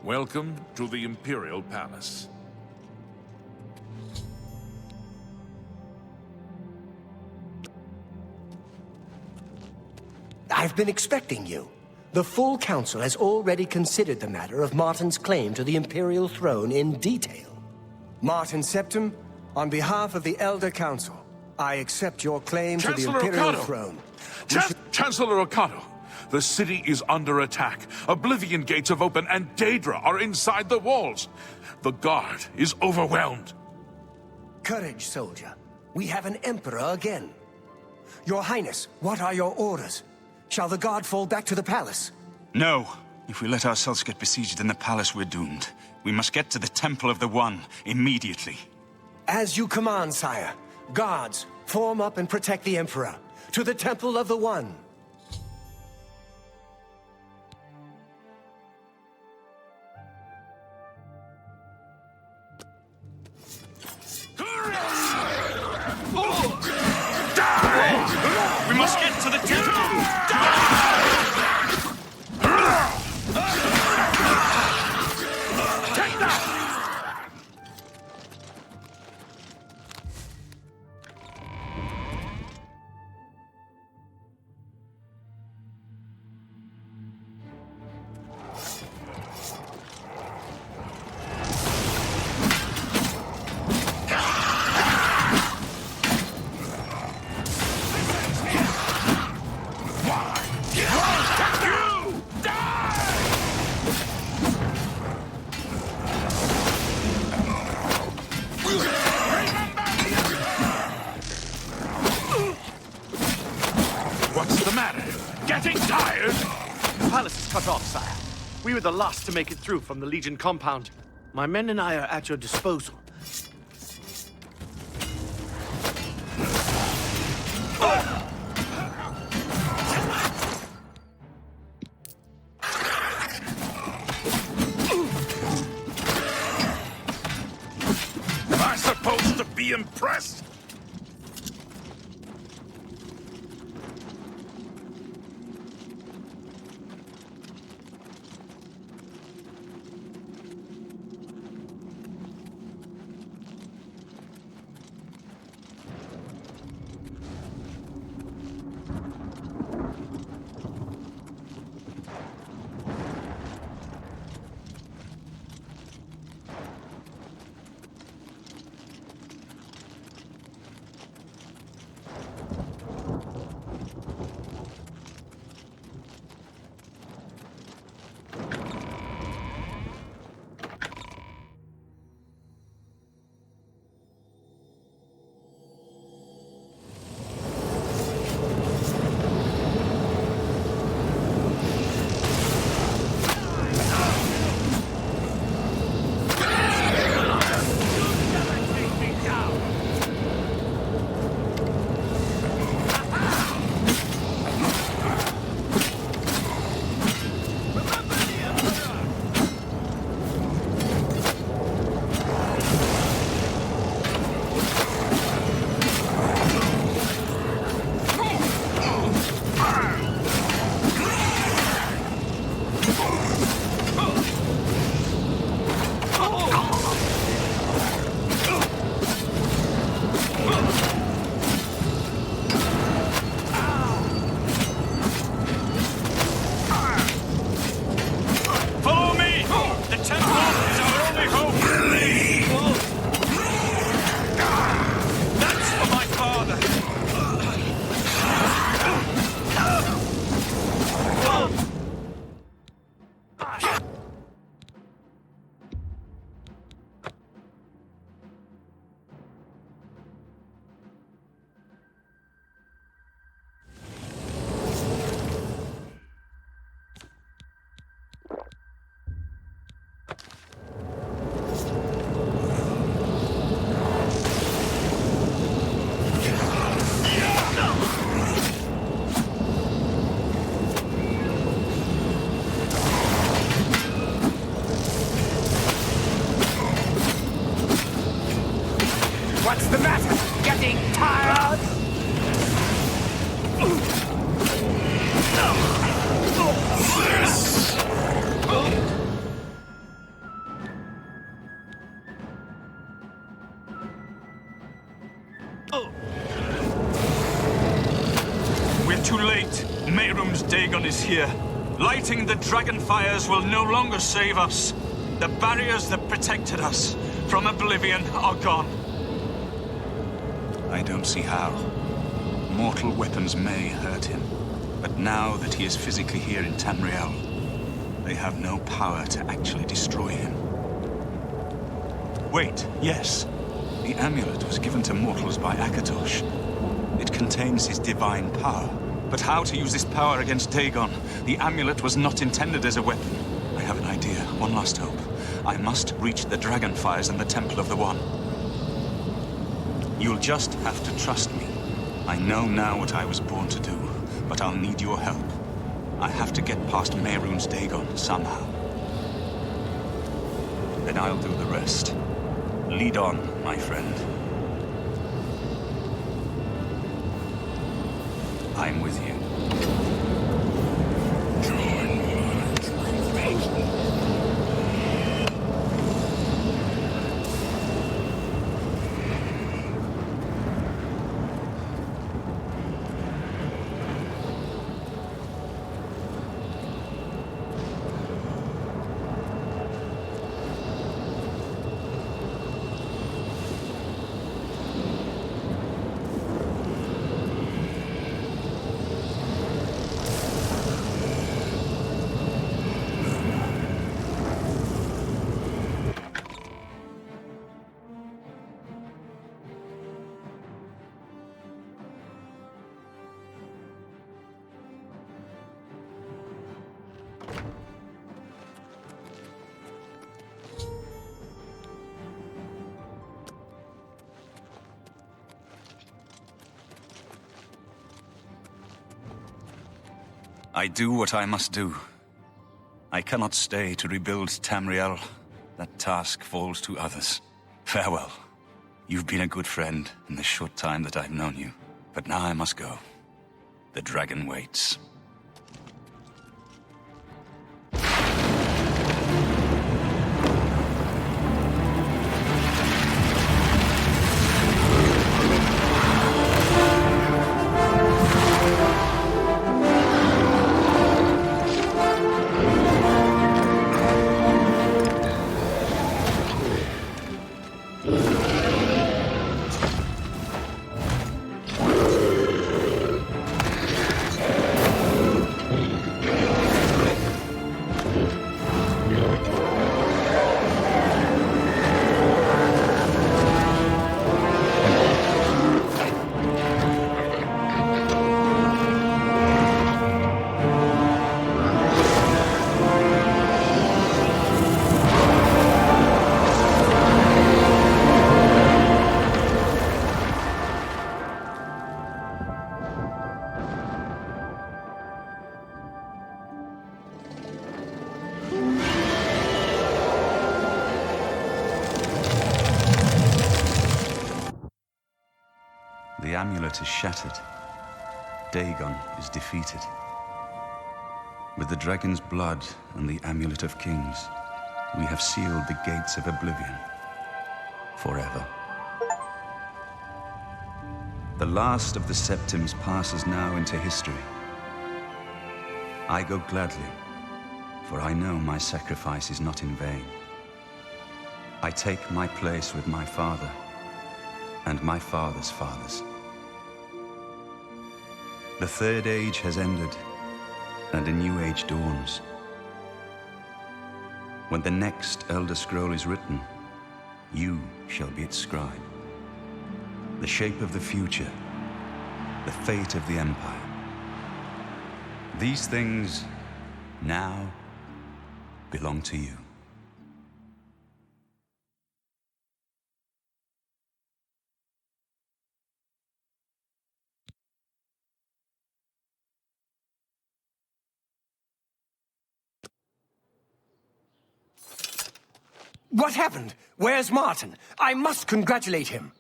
Welcome to the Imperial Palace. I've been expecting you. The full council has already considered the matter of Martin's claim to the Imperial throne in detail. Martin Septim, on behalf of the Elder Council, I accept your claim to the Imperial throne. Chancellor Akato, the city is under attack. Oblivion gates have opened and Daedra are inside the walls. The guard is overwhelmed. Courage, soldier. We have an emperor again. Your Highness, what are your orders? Shall the guard fall back to the palace? No. If we let ourselves get besieged in the palace, we're doomed. We must get to the Temple of the One immediately. As you command, sire. Guards, form up and protect the Emperor. To the Temple of the One. We must get to the temple! Take that! What's the matter? Getting tired? The palace is cut off, sire. We were the last to make it through from the Legion compound. My men and I are at your disposal. Am I supposed to be impressed? What's the matter? Getting tired? We're too late. Mehrum's Dagon is here. Lighting the dragon fires will no longer save us. The barriers that protected us from Oblivion are gone. I don't see how. Mortal weapons may hurt him, but now that he is physically here in Tamriel, they have no power to actually destroy him. Wait, yes. The amulet was given to mortals by Akatosh. It contains his divine power. But how to use this power against Dagon? The amulet was not intended as a weapon. I have an idea, one last hope. I must reach the dragon fires in the Temple of the One. You'll just have to trust me. I know now what I was born to do, but I'll need your help. I have to get past Mehrum's Dagon somehow. Then I'll do the rest. Lead on, my friend. I'm with you. I do what I must do. I cannot stay to rebuild Tamriel. That task falls to others. Farewell. You've been a good friend in the short time that I've known you. But now I must go. The dragon waits. The amulet is shattered. Dagon is defeated. With the dragon's blood and the amulet of kings, we have sealed the gates of Oblivion forever. The last of the Septims passes now into history. I go gladly, for I know my sacrifice is not in vain. I take my place with my father and my father's fathers. The Third Age has ended, and a new age dawns. When the next Elder Scroll is written, you shall be its scribe. The shape of the future, the fate of the Empire. These things now belong to you. What happened? Where's Martin? I must congratulate him.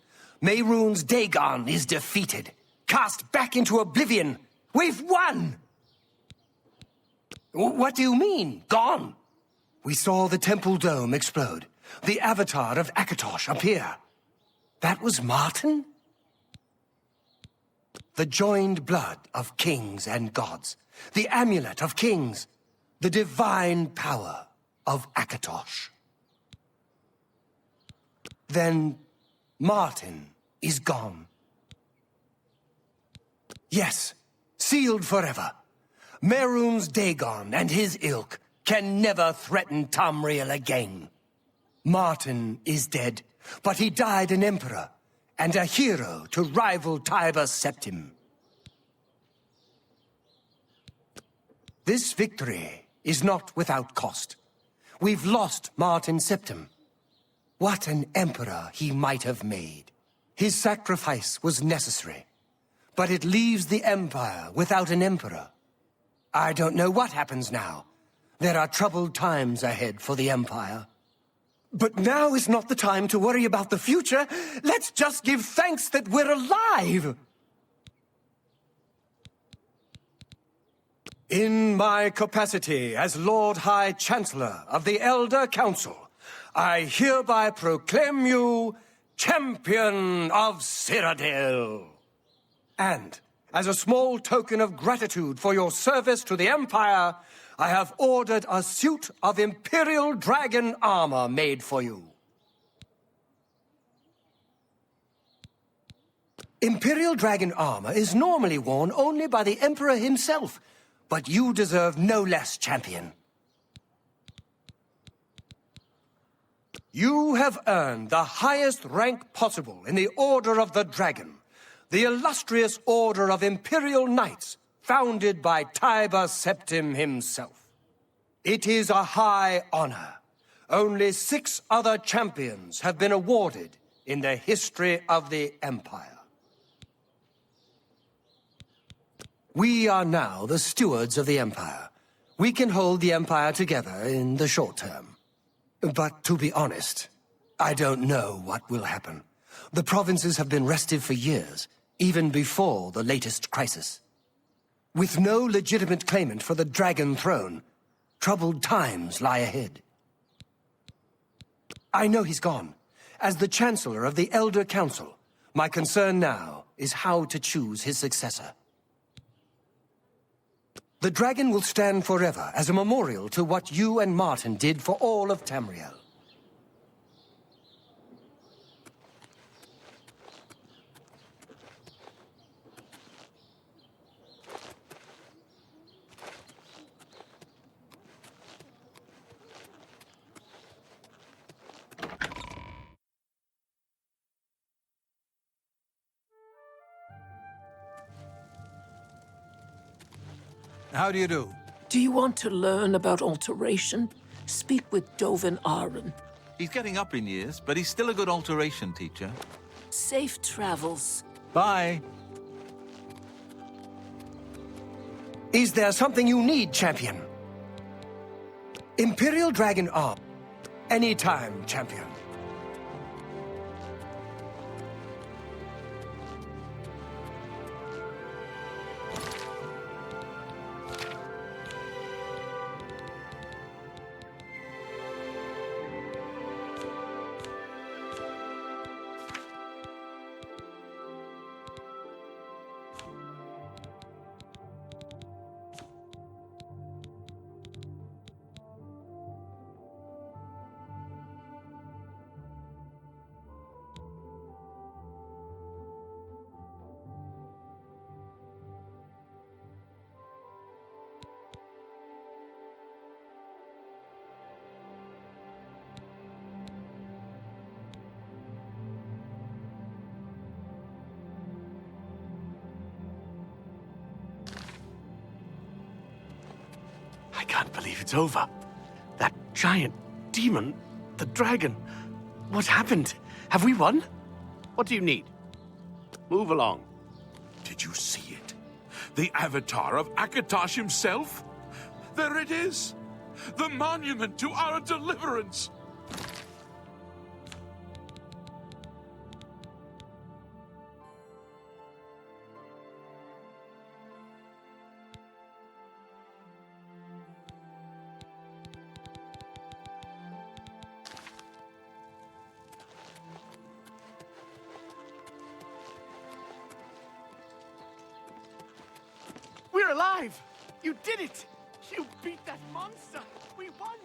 Mehrunes Dagon is defeated. Cast back into Oblivion. We've won! What do you mean, gone? We saw the temple dome explode. The avatar of Akatosh appear. That was Martin? The joined blood of kings and gods. The amulet of kings. The divine power of Akatosh. Then Martin is gone. Yes, sealed forever. Mehrunes Dagon and his ilk can never threaten Tamriel again. Martin is dead, but he died an emperor and a hero to rival Tiber Septim. This victory is not without cost. We've lost Martin Septim. What an emperor he might have made. His sacrifice was necessary, but it leaves the Empire without an emperor. I don't know what happens now. There are troubled times ahead for the Empire. But now is not the time to worry about the future. Let's just give thanks that we're alive! In my capacity as Lord High Chancellor of the Elder Council, I hereby proclaim you Champion of Cyrodiil. And, as a small token of gratitude for your service to the Empire, I have ordered a suit of Imperial Dragon armor made for you. Imperial Dragon armor is normally worn only by the Emperor himself, but you deserve no less, Champion. You have earned the highest rank possible in the Order of the Dragon, the illustrious Order of Imperial Knights, founded by Tiber Septim himself. It is a high honor. Only 6 other champions have been awarded in the history of the Empire. We are now the stewards of the Empire. We can hold the Empire together in the short term. But to be honest, I don't know what will happen. The provinces have been restive for years, even before the latest crisis. With no legitimate claimant for the Dragon Throne, troubled times lie ahead. I know he's gone. As the Chancellor of the Elder Council, my concern now is how to choose his successor. The dragon will stand forever as a memorial to what you and Martin did for all of Tamriel. How do you do? Do you want to learn about alteration? Speak with Dovin Aaron. He's getting up in years, but he's still a good alteration teacher. Safe travels. Bye. Is there something you need, champion? Imperial Dragon Arm. Anytime, champion. I can't believe it's over. That giant demon, the dragon. What happened? Have we won? What do you need? Move along. Did you see it? The avatar of Akatosh himself? There it is! The monument to our deliverance! We're alive! You did it! You beat that monster! We won!